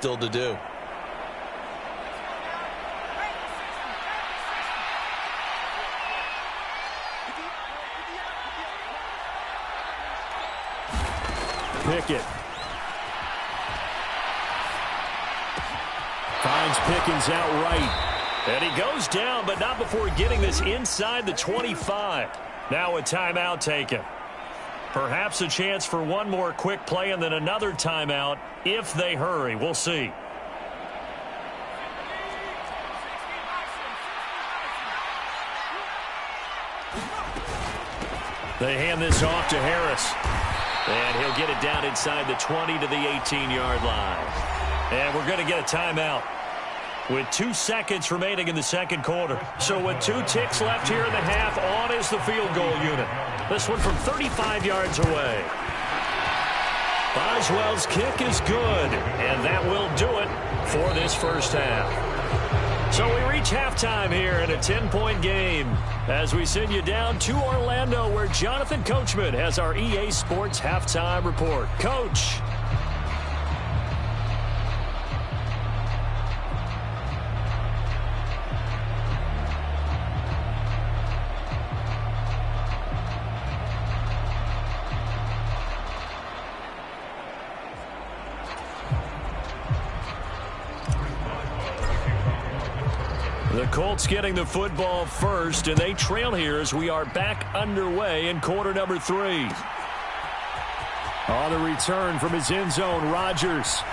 still to do. Pickett. Finds Pickens out right. And he goes down, but not before getting this inside the 25. Now a timeout taken. Perhaps a chance for one more quick play and then another timeout if they hurry. We'll see. They hand this off to Harris. And he'll get it down inside the 20 to the 18-yard line. And we're going to get a timeout with 2 seconds remaining in the second quarter. So with 2 ticks left here in the half, on is the field goal unit. This one from 35 yards away. Boswell's kick is good, and that will do it for this first half. So we reach halftime here in a 10-point game as we send you down to Orlando where Jonathan Coachman has our EA Sports halftime report. Coach. The Colts getting the football first, and they trail here as we are back underway in quarter number 3. On the return from his end zone, Rodgers.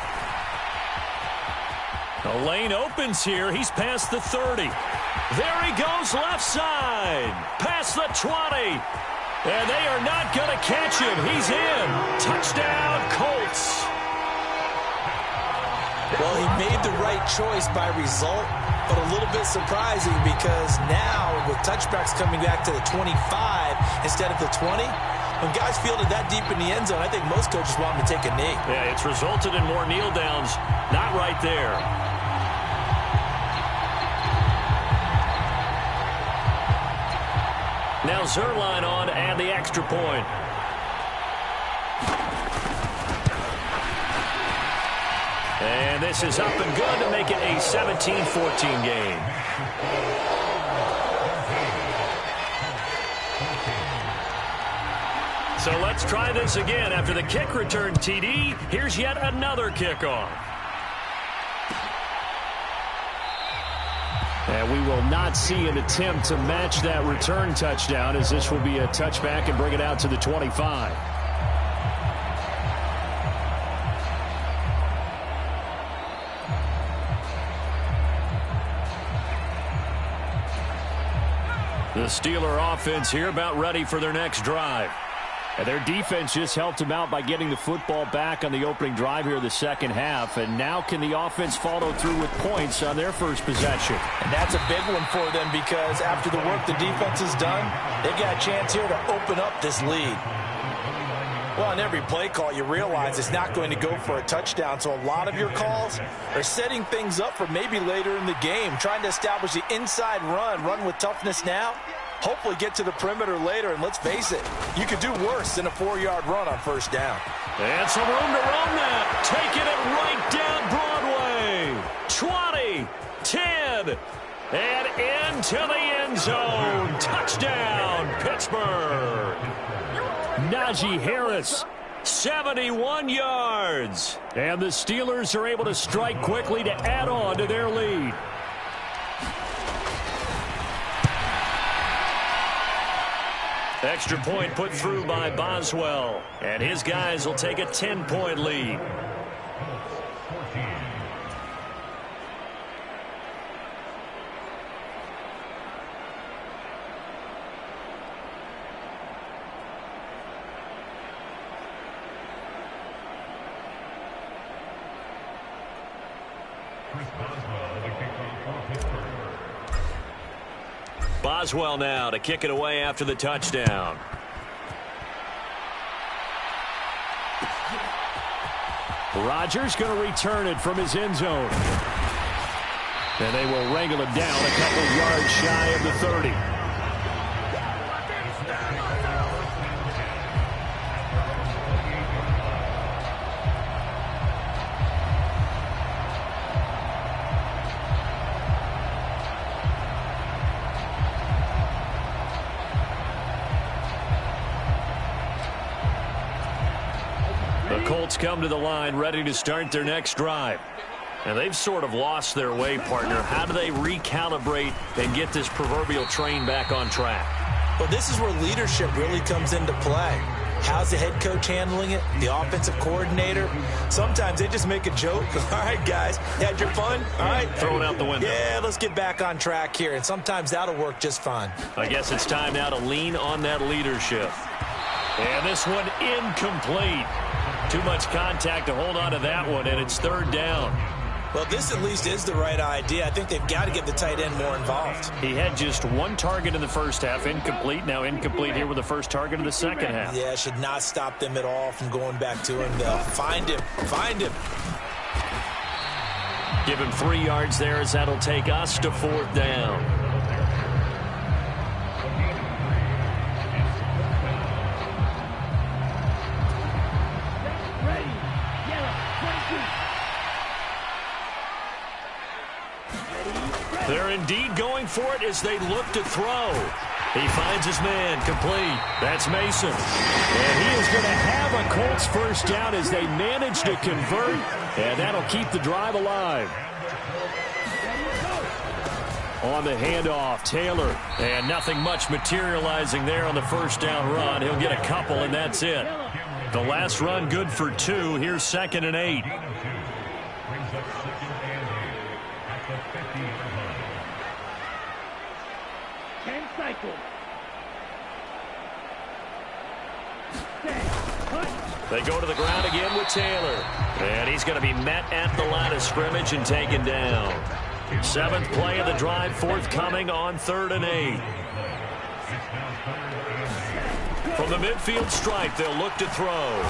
The lane opens here. He's past the 30. There he goes left side. Past the 20. And they are not going to catch him. He's in. Touchdown, Colts. Well, he made the right choice by result, but a little bit surprising because now with touchbacks coming back to the 25 instead of the 20, when guys fielded that deep in the end zone, I think most coaches want them to take a knee. Yeah, it's resulted in more kneel downs. Not right there. Now Zerline on and the extra point. And this is up and good to make it a 17-14 game. So let's try this again. After the kick return TD, here's yet another kickoff. And we will not see an attempt to match that return touchdown as this will be a touchback and bring it out to the 25. The Steeler offense here about ready for their next drive. And their defense just helped them out by getting the football back on the opening drive here the second half. And now can the offense follow through with points on their first possession? And that's a big one for them because after the work the defense has done, they've got a chance here to open up this lead. Well, on every play call, you realize it's not going to go for a touchdown. So a lot of your calls are setting things up for maybe later in the game, trying to establish the inside run with toughness now. Hopefully get to the perimeter later, and let's face it, you could do worse than a 4-yard run on first down. And some room to run that. Taking it right down Broadway. 20, 10, and into the end zone. Touchdown, Pittsburgh. Najee Harris, 71 yards. And the Steelers are able to strike quickly to add on to their lead. Extra point put through by Boswell. And his guys will take a 10-point lead. Boswell now to kick it away after the touchdown. Rodgers going to return it from his end zone. And they will wrangle him down a couple yards shy of the 30. Colts come to the line ready to start their next drive. And they've sort of lost their way, partner. How do they recalibrate and get this proverbial train back on track? Well, this is where leadership really comes into play. How's the head coach handling it? The offensive coordinator? Sometimes they just make a joke. All right, guys, had your fun? All right. Throw it out the window. Yeah, let's get back on track here. And sometimes that'll work just fine. I guess it's time now to lean on that leadership. And this one incomplete. Too much contact to hold on to that one, and it's third down. Well, this at least is the right idea. I think they've got to get the tight end more involved. He had just one target in the first half, incomplete. Now incomplete here with the first target of the second half. Yeah, should not stop them at all from going back to him. They'll find him. Find him. Give him 3 yards there as that'll take us to fourth down. They're indeed going for it as they look to throw. He finds his man, complete. That's Mason. And he is going to have a Colts first down as they manage to convert, and that'll keep the drive alive. On the handoff, Taylor. And nothing much materializing there on the first down run. He'll get a couple, and that's it. The last run good for 2. Here's 2nd and 8. They go to the ground again with Taylor. And he's going to be met at the line of scrimmage and taken down. 7th play of the drive forthcoming on 3rd and 8. From the midfield stripe, they'll look to throw.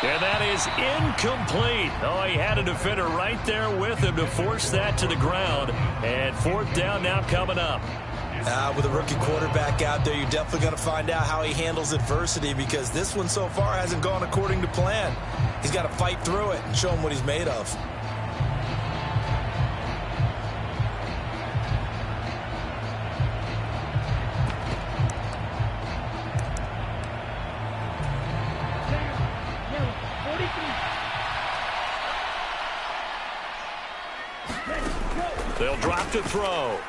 And that is incomplete. Oh, he had a defender right there with him to force that to the ground. And 4th down now coming up. With a rookie quarterback out there, you're definitely going to find out how he handles adversity, because this one so far hasn't gone according to plan. He's got to fight through it and show him what he's made of. They'll drop to throw.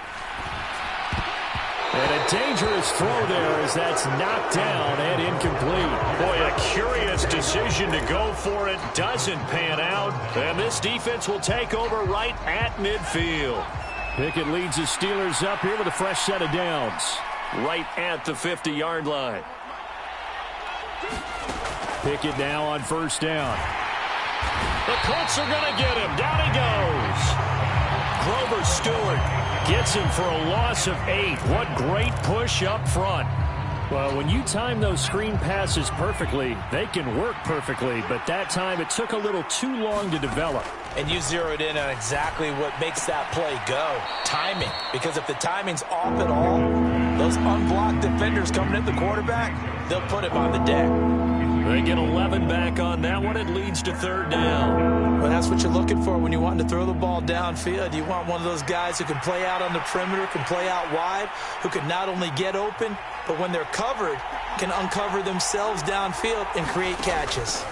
And a dangerous throw there as that's knocked down and incomplete. Boy, a curious decision to go for it. Doesn't pan out. And this defense will take over right at midfield. Pickett leads the Steelers up here with a fresh set of downs. Right at the 50-yard line. Pickett now on first down. The Colts are going to get him. Down he goes. Grover Stewart gets him for a loss of 8. What great push up front. Well, when you time those screen passes perfectly, they can work perfectly. But that time, it took a little too long to develop. And you zeroed in on exactly what makes that play go. Timing. Because if the timing's off at all, those unblocked defenders coming at the quarterback, they'll put him on the deck. They get 11 back on that one. It leads to 3rd down. Well, that's what you're looking for when you want to throw the ball downfield. You want one of those guys who can play out on the perimeter, can play out wide, who can not only get open, but when they're covered, can uncover themselves downfield and create catches.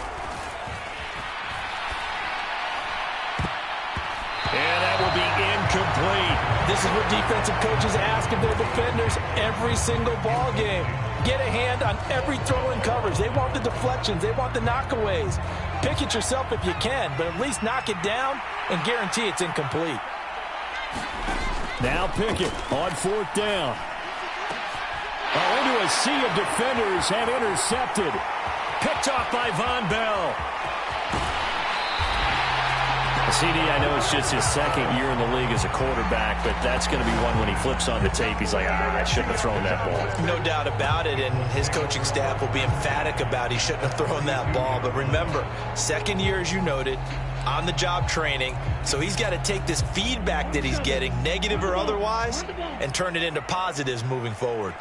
And that will be incomplete. This is what defensive coaches ask of their defenders every single ball game. Get a hand on every throw in coverage. They want the deflections. They want the knockaways. Pick it yourself if you can, but at least knock it down and guarantee it's incomplete. Now Pickett on 4th down. Into a sea of defenders and intercepted. Picked off by Von Bell. CD, I know it's just his 2nd year in the league as a quarterback, but that's going to be one when he flips on the tape. He's like, I shouldn't have thrown that ball. No doubt about it, and his coaching staff will be emphatic about he shouldn't have thrown that ball. But remember, 2nd year, as you noted, on-the-job training, so he's got to take this feedback that he's getting, negative or otherwise, and turn it into positives moving forward.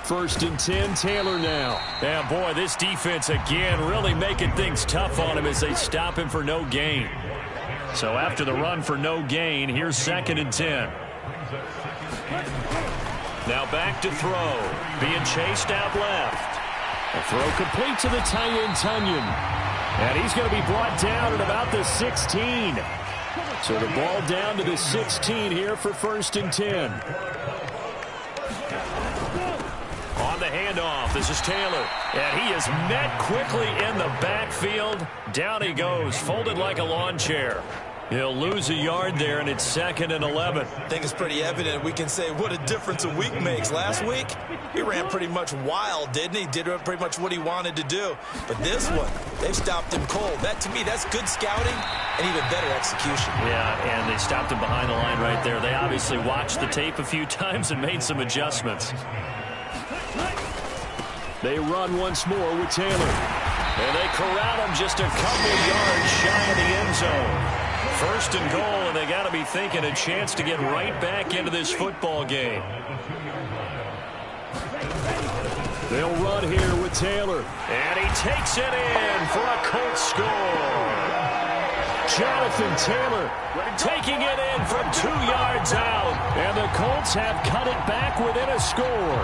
1st and 10, Taylor now. And boy, this defense again really making things tough on him as they stop him for no gain. So after the run for no gain, here's 2nd and 10. Now back to throw. Being chased out left. A throw complete to the tight end, Tunyon. And he's going to be brought down at about the 16. So the ball down to the 16 here for 1st and 10. On the handoff, this is Taylor. And he is met quickly in the backfield. Down he goes, folded like a lawn chair. He'll lose a yard there, and it's 2nd and 11. I think it's pretty evident. We can say what a difference a week makes. Last week, he ran pretty much wild, didn't he? Did pretty much what he wanted to do. But this one, they've stopped him cold. That, to me, that's good scouting and even better execution. Yeah, and they stopped him behind the line right there. They obviously watched the tape a few times and made some adjustments. They run once more with Taylor. And they corral him just a couple yards shy of the end zone. 1st and goal, and they got to be thinking a chance to get right back into this football game. They'll run here with Taylor. And he takes it in for a Colts score. Jonathan Taylor taking it in from 2 yards out. And the Colts have cut it back within a score.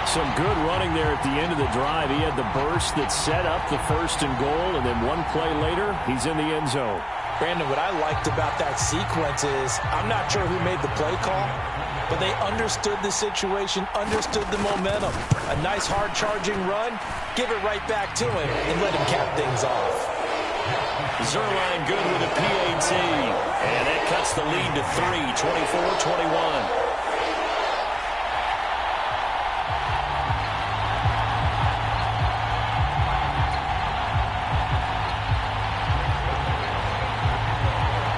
Some good running there at the end of the drive. He had the burst that set up the 1st and goal, and then one play later, he's in the end zone. Brandon, what I liked about that sequence is I'm not sure who made the play call, but they understood the situation, understood the momentum. A nice hard-charging run, give it right back to him, and let him cap things off. Zerline good with a PAT, and that cuts the lead to 3, 24-21.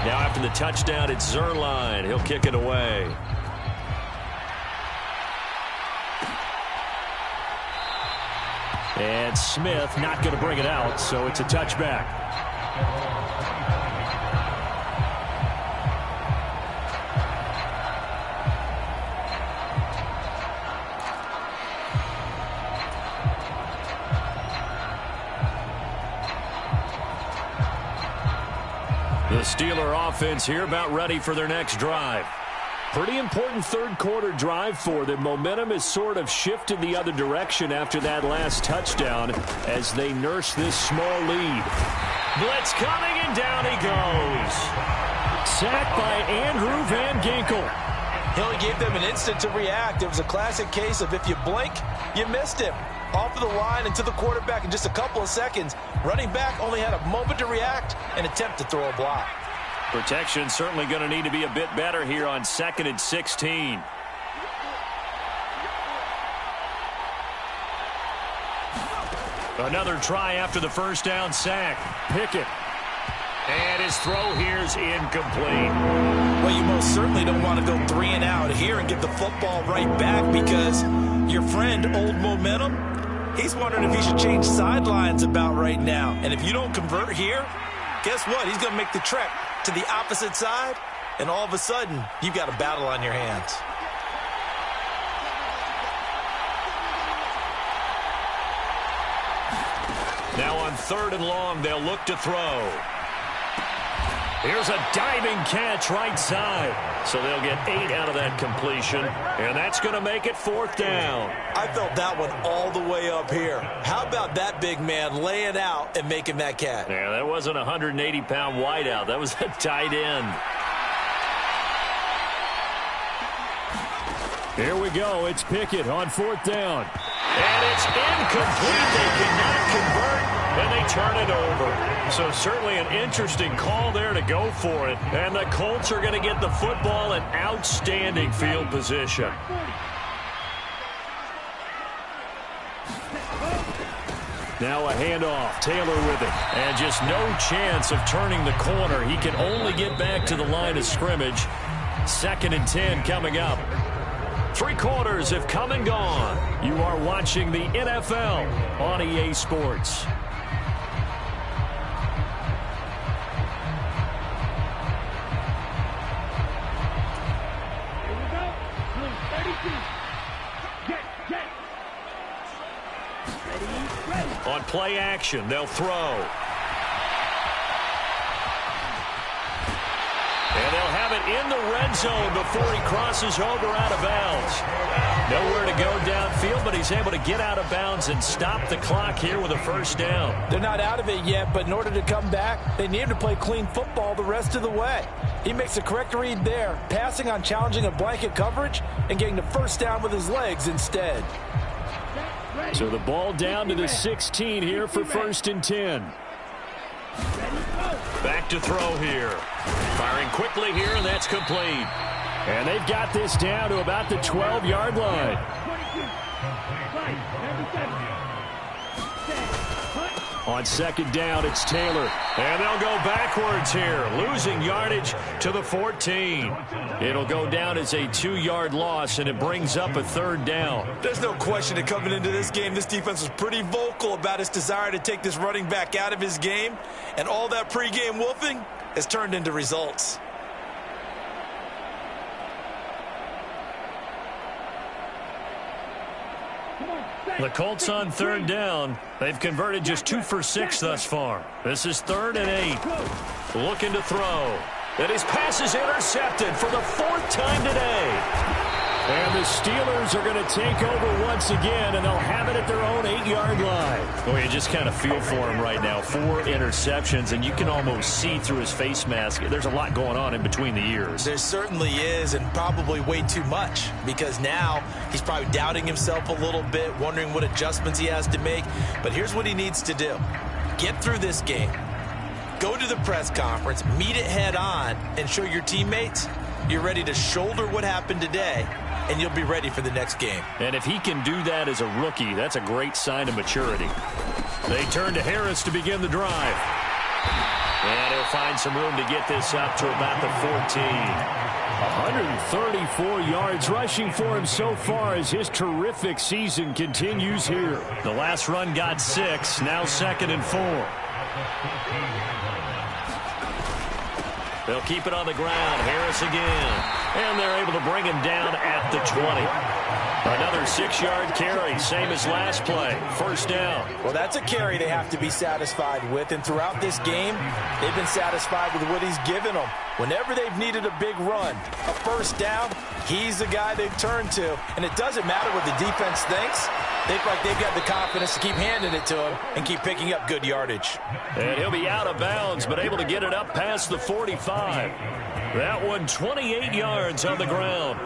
Now after the touchdown, it's Zerline. He'll kick it away. And Smith not going to bring it out, so it's a touchback. The Steeler offense here about ready for their next drive. Pretty important 3rd quarter drive for them. Momentum has sort of shifted the other direction after that last touchdown as they nurse this small lead. Blitz coming, and down he goes. Sacked by Andrew Van Ginkel. He only gave them an instant to react. It was a classic case of if you blink, you missed him. Off of the line and to the quarterback in just a couple of seconds. Running back only had a moment to react and attempt to throw a block. Protection certainly going to need to be a bit better here on 2nd and 16. Another try after the 1st down sack. Pickett. And his throw here is incomplete. Well, you most certainly don't want to go 3 and out here and get the football right back because your friend, Old Momentum, he's wondering if he should change sidelines about right now. And if you don't convert here, guess what? He's going to make the trek to the opposite side, and all of a sudden, you've got a battle on your hands. Now on 3rd and long, they'll look to throw. Here's a diving catch right side. So they'll get 8 out of that completion, and that's going to make it 4th down. I felt that one all the way up here. How about that big man laying out and making that catch? Yeah, that wasn't a 180-pound wideout. That was a tight end. Here we go. It's Pickett on 4th down. And it's incomplete. They cannot convert, and they turn it over. So certainly an interesting call there to go for it. And the Colts are going to get the football in outstanding field position. Now a handoff. Taylor with it. And just no chance of turning the corner. He can only get back to the line of scrimmage. 2nd and 10 coming up. 3 quarters have come and gone. You are watching the NFL on EA Sports. On play action, they'll throw. And they'll have it in the red zone before he crosses over out of bounds. Nowhere to go downfield, but he's able to get out of bounds and stop the clock here with a first down. They're not out of it yet, but in order to come back, they need to play clean football the rest of the way. He makes the correct read there, passing on challenging a blanket coverage and getting the first down with his legs instead. So the ball down to the 16 here for 1st and 10. Back to throw here. Firing quickly here, and that's complete. And they've got this down to about the 12-yard line. On 2nd down, it's Taylor. And they'll go backwards here, losing yardage to the 14. It'll go down as a 2-yard loss, and it brings up a 3rd down. There's no question that coming into this game, this defense was pretty vocal about its desire to take this running back out of his game. And all that pregame wolfing has turned into results. The Colts on 3rd down. They've converted just 2 for 6 thus far. This is 3rd and 8. Looking to throw. And his pass is intercepted for the 4th time today. And the Steelers are going to take over once again, and they'll have it at their own 8-yard line. Boy, you just kind of feel for him right now. 4 interceptions, and you can almost see through his face mask. There's a lot going on in between the ears. There certainly is, and probably way too much, because now he's probably doubting himself a little bit, wondering what adjustments he has to make. But here's what he needs to do. Get through this game. Go to the press conference, meet it head on, and show your teammates you're ready to shoulder what happened today, and you'll be ready for the next game. And if he can do that as a rookie, that's a great sign of maturity. They turn to Harris to begin the drive. And he'll find some room to get this up to about the 14. 134 yards rushing for him so far as his terrific season continues here. The last run got 6, now 2nd and 4. They'll keep it on the ground. Harris again. And they're able to bring him down at the 20. Another 6-yard carry, same as last play. 1st down. Well, that's a carry they have to be satisfied with. And throughout this game, they've been satisfied with what he's given them. Whenever they've needed a big run, a 1st down, he's the guy they've turned to. And it doesn't matter what the defense thinks. They look like they've got the confidence to keep handing it to him and keep picking up good yardage. And he'll be out of bounds, but able to get it up past the 45. That one 28 yards on the ground.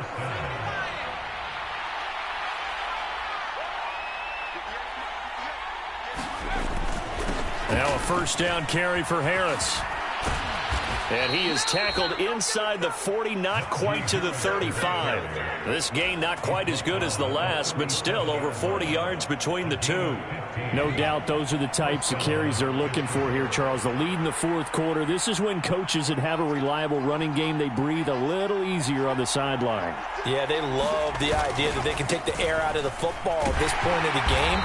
Now a 1st down carry for Harris. And he is tackled inside the 40, not quite to the 35. This gain not quite as good as the last, but still over 40 yards between the two. No doubt those are the types of carries they're looking for here, Charles. The lead in the 4th quarter. This is when coaches that have a reliable running game, they breathe a little easier on the sideline. Yeah, they love the idea that they can take the air out of the football at this point of the game.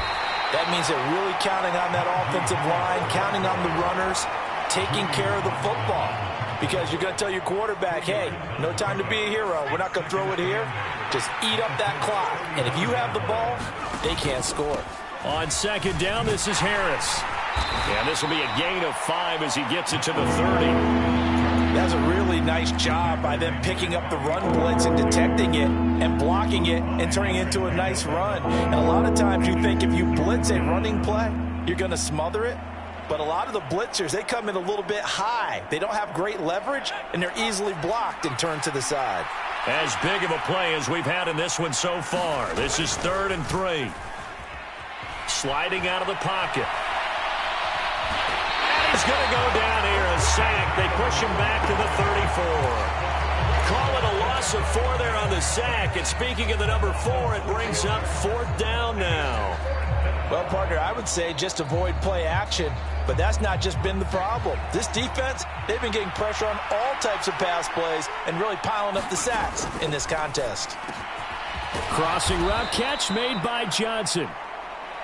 That means they're really counting on that offensive line, counting on the runners, taking care of the football. Because you're going to tell your quarterback, hey, no time to be a hero. We're not going to throw it here. Just eat up that clock. And if you have the ball, they can't score. On 2nd down, this is Harris. And this will be a gain of 5 as he gets it to the 30. That's a really nice job by them picking up the run blitz and detecting it and blocking it and turning it into a nice run. And a lot of times you think if you blitz a running play, you're going to smother it. But a lot of the blitzers, they come in a little bit high. They don't have great leverage, and they're easily blocked and turned to the side. As big of a play as we've had in this one so far. This is 3rd and 3. Sliding out of the pocket. And he's going to go down here, a sack. They push him back to the 34. Call it a loss of 4 there on the sack. And speaking of the number 4, it brings up 4th down now. Well, partner, I would say just avoid play action, but that's not just been the problem. This defense, they've been getting pressure on all types of pass plays and really piling up the sacks in this contest. Crossing route catch made by Johnson.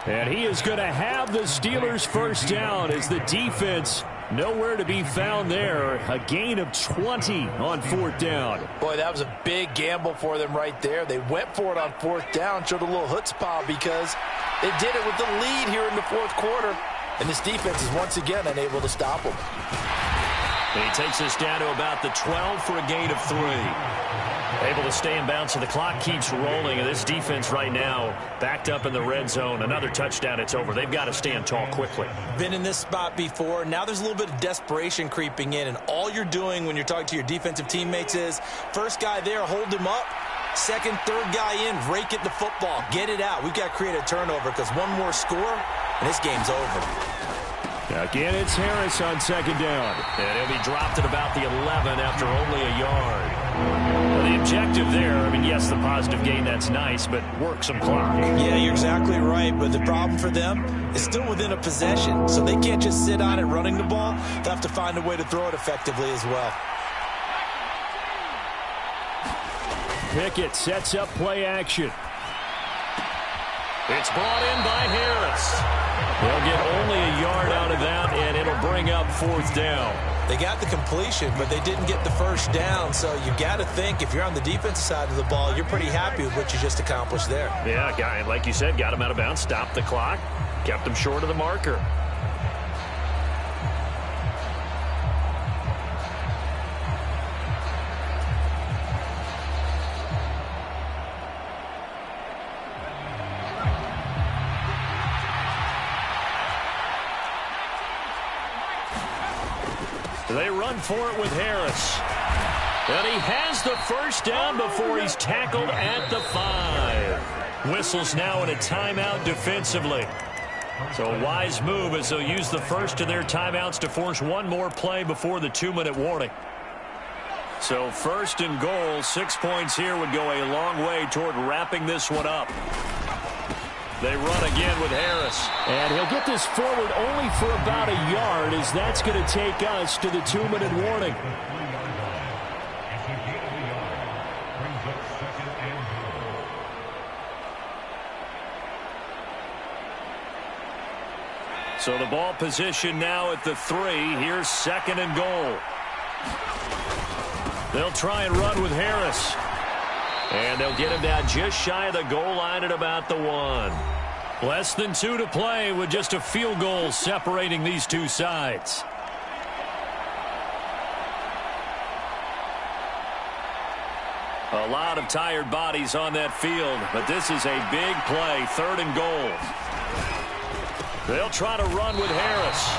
And he is going to have the Steelers' 1st down as the defense nowhere to be found there. A gain of 20 on 4th down. Boy, that was a big gamble for them right there. They went for it on 4th down, showed a little chutzpah because they did it with the lead here in the 4th quarter. And this defense is once again unable to stop them. And he takes us down to about the 12 for a gain of 3. Able to stay in bounds, so the clock keeps rolling. And this defense right now backed up in the red zone. Another touchdown, it's over. They've got to stand tall quickly. Been in this spot before. Now there's a little bit of desperation creeping in. And all you're doing when you're talking to your defensive teammates is, first guy there, hold him up. Second, third guy in, rake at the football. Get it out. We've got to create a turnover because one more score, and this game's over. Again, it's Harris on second down. And he'll be dropped at about the 11 after only a yard. Well, the objective there, I mean, yes, the positive gain, that's nice, but work some clock. Yeah, you're exactly right, but the problem for them is still within a possession, so they can't just sit on it running the ball. They'll have to find a way to throw it effectively as well. Pickett sets up play action. It's brought in by Harris. They'll get only a yard out of that, and it'll bring up fourth down. They got the completion, but they didn't get the first down, so you got to think if you're on the defensive side of the ball, you're pretty happy with what you just accomplished there. Yeah, guy, like you said, got him out of bounds, stopped the clock, kept him short of the marker. They run for it with Harris. And he has the first down before he's tackled at the 5. Whistles now in a timeout defensively. So a wise move as they'll use the first of their timeouts to force one more play before the 2-minute warning. So first and goal, 6 points here would go a long way toward wrapping this one up. They run again with Harris. And he'll get this forward only for about a yard, as that's going to take us to the 2-minute warning. So the ball position now at the 3. Here's second and goal. They'll try and run with Harris. And they'll get him down just shy of the goal line at about the 1. Less than 2 to play with just a field goal separating these two sides. A lot of tired bodies on that field, but this is a big play, 3rd and goal. They'll try to run with Harris.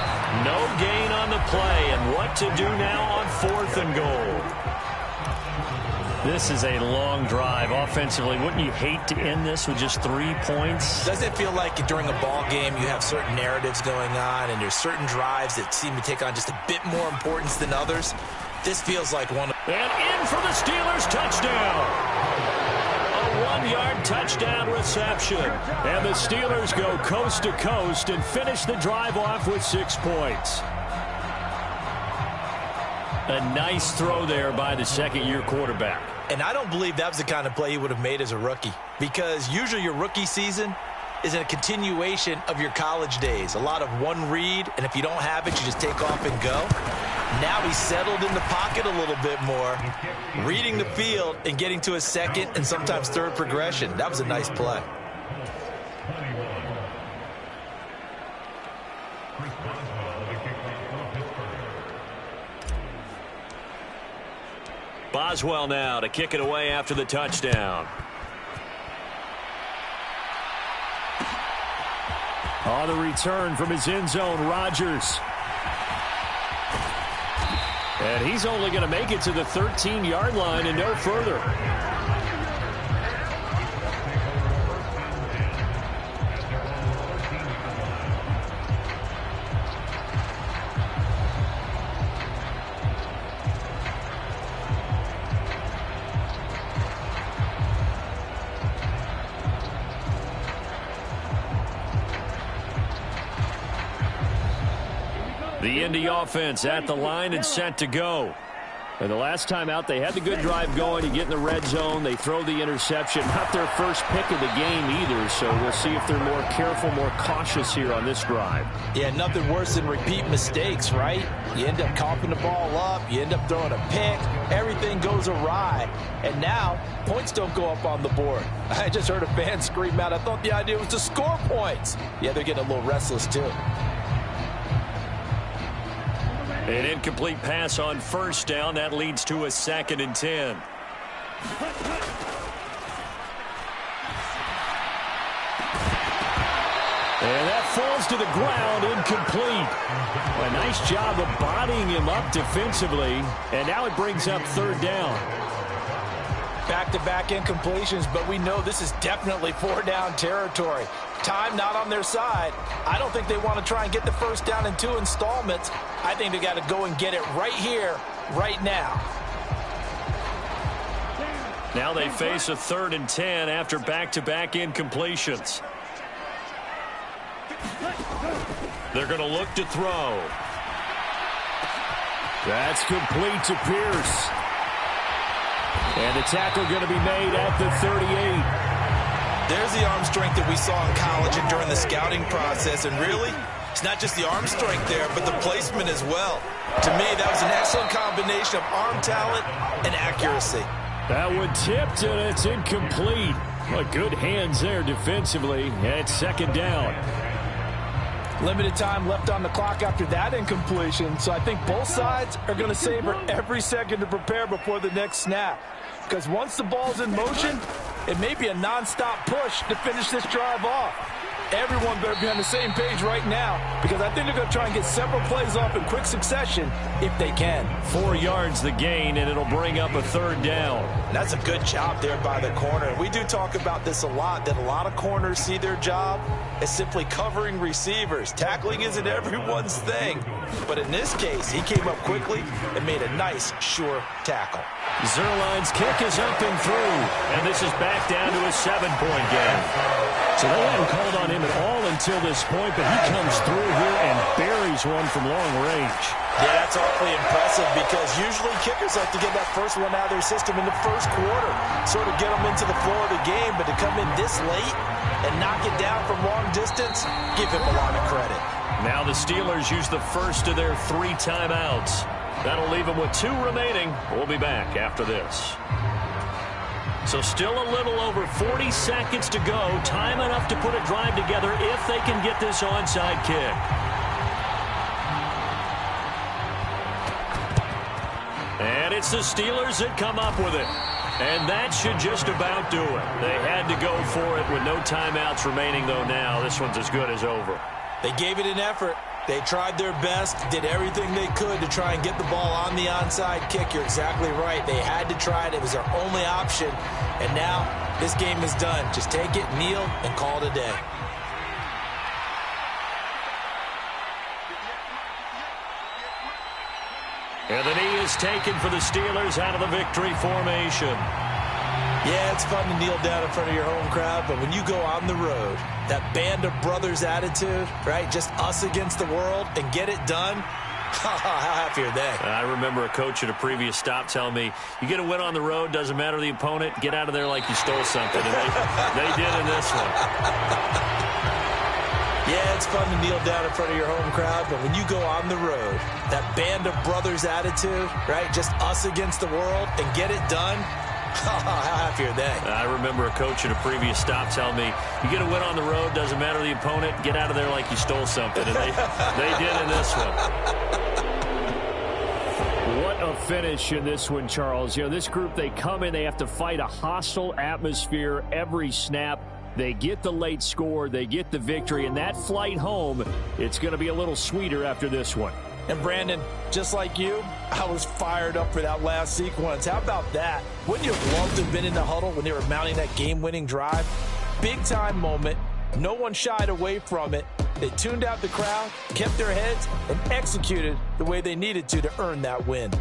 No gain on the play, and what to do now on 4th and goal. This is a long drive offensively. Wouldn't you hate to end this with just 3 points? Doesn't it feel like during a ball game you have certain narratives going on and there's certain drives that seem to take on just a bit more importance than others? This feels like one. And in for the Steelers, touchdown. A 1-yard touchdown reception. And the Steelers go coast to coast and finish the drive off with 6 points. A nice throw there by the second-year quarterback. And I don't believe that was the kind of play he would have made as a rookie, because usually your rookie season is a continuation of your college days. A lot of one read, and if you don't have it, you just take off and go. Now he's settled in the pocket a little bit more, reading the field and getting to a second and sometimes third progression. That was a nice play. Boswell now to kick it away after the touchdown. On the return from his end zone, Rodgers. And he's only going to make it to the 13-yard line and no further. The Indy offense at the line and set to go. And the last time out, they had the good drive going. You get in the red zone, they throw the interception. Not their first pick of the game either, so we'll see if they're more careful, more cautious here on this drive. Yeah, nothing worse than repeat mistakes, right? You end up coughing the ball up, you end up throwing a pick, everything goes awry, and now points don't go up on the board. I just heard a fan scream out, I thought the idea was to score points. Yeah, they're getting a little restless too. An incomplete pass on first down. That leads to a 2nd and 10. And that falls to the ground, incomplete. A nice job of bodying him up defensively. And now it brings up 3rd down. Back-to-back incompletions, but we know this is definitely 4-down territory. Time not on their side. I don't think they want to try and get the first down in 2 installments. I think they got to go and get it right here, right now. Now they face a 3rd and 10 after back-to-back incompletions. They're going to look to throw. That's complete to Pierce. And the tackle going to be made at the 38. There's the arm strength that we saw in college and during the scouting process. And really, it's not just the arm strength there, but the placement as well. To me, that was an excellent combination of arm talent and accuracy. That one tipped, and it's incomplete. Well, good hands there defensively. And it's 2nd down. Limited time left on the clock after that incompletion, so I think both sides are going to savor every second to prepare before the next snap. Because once the ball's in motion, it may be a nonstop push to finish this drive off. Everyone better be on the same page right now, because I think they're going to try and get several plays off in quick succession if they can. 4 yards the gain, and it'll bring up a 3rd down. That's a good job there by the corner. We do talk about this a lot, that a lot of corners see their job as simply covering receivers. Tackling isn't everyone's thing. But in this case, he came up quickly and made a nice, sure tackle. Zerline's kick is up and through, and this is back down to a 7-point game. So they hadn't called on him at all until this point, but he comes through here and buries one from long range. Yeah, that's awfully impressive because usually kickers like to get that first one out of their system in the first quarter, sort of get them into the flow of the game, but to come in this late and knock it down from long distance, give him a lot of credit. Now the Steelers use the first of their 3 timeouts. That'll leave them with 2 remaining. We'll be back after this. So still a little over 40 seconds to go. Time enough to put a drive together if they can get this onside kick. And it's the Steelers that come up with it. And that should just about do it. They had to go for it with no timeouts remaining, though now. This one's as good as over. They gave it an effort. They tried their best, did everything they could to try and get the ball on the onside kick. You're exactly right. They had to try it. It was their only option. And now this game is done. Just take it, kneel, and call it a day. And the knee is taken for the Steelers out of the victory formation. Yeah, it's fun to kneel down in front of your home crowd, but when you go on the road, that band of brothers attitude, right, just us against the world, and get it done, how happy are they? I remember a coach at a previous stop telling me, you get a win on the road, doesn't matter the opponent, get out of there like you stole something. And they did in this one. Yeah, it's fun to kneel down in front of your home crowd, but when you go on the road, that band of brothers attitude, right, just us against the world, and get it done, how happy are they? I remember a coach at a previous stop telling me, you get a win on the road, doesn't matter the opponent, get out of there like you stole something. And they did in this one. What a finish in this one, Charles. You know, this group, they come in, they have to fight a hostile atmosphere every snap. They get the late score, they get the victory, and that flight home, it's going to be a little sweeter after this one. And Brandon, just like you, I was fired up for that last sequence. How about that? Wouldn't you have loved to have been in the huddle when they were mounting that game-winning drive? Big-time moment. No one shied away from it. They tuned out the crowd, kept their heads, and executed the way they needed to earn that win.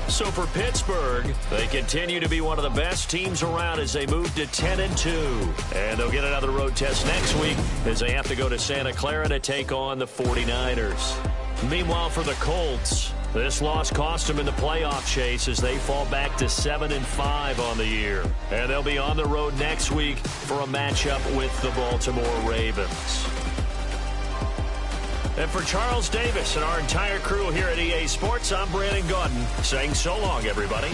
So for Pittsburgh, they continue to be one of the best teams around as they move to 10-2. And they'll get another road test next week as they have to go to Santa Clara to take on the 49ers. Meanwhile, for the Colts, this loss cost them in the playoff chase as they fall back to 7-5 on the year. And they'll be on the road next week for a matchup with the Baltimore Ravens. And for Charles Davis and our entire crew here at EA Sports, I'm Brandon Gaudin saying so long, everybody.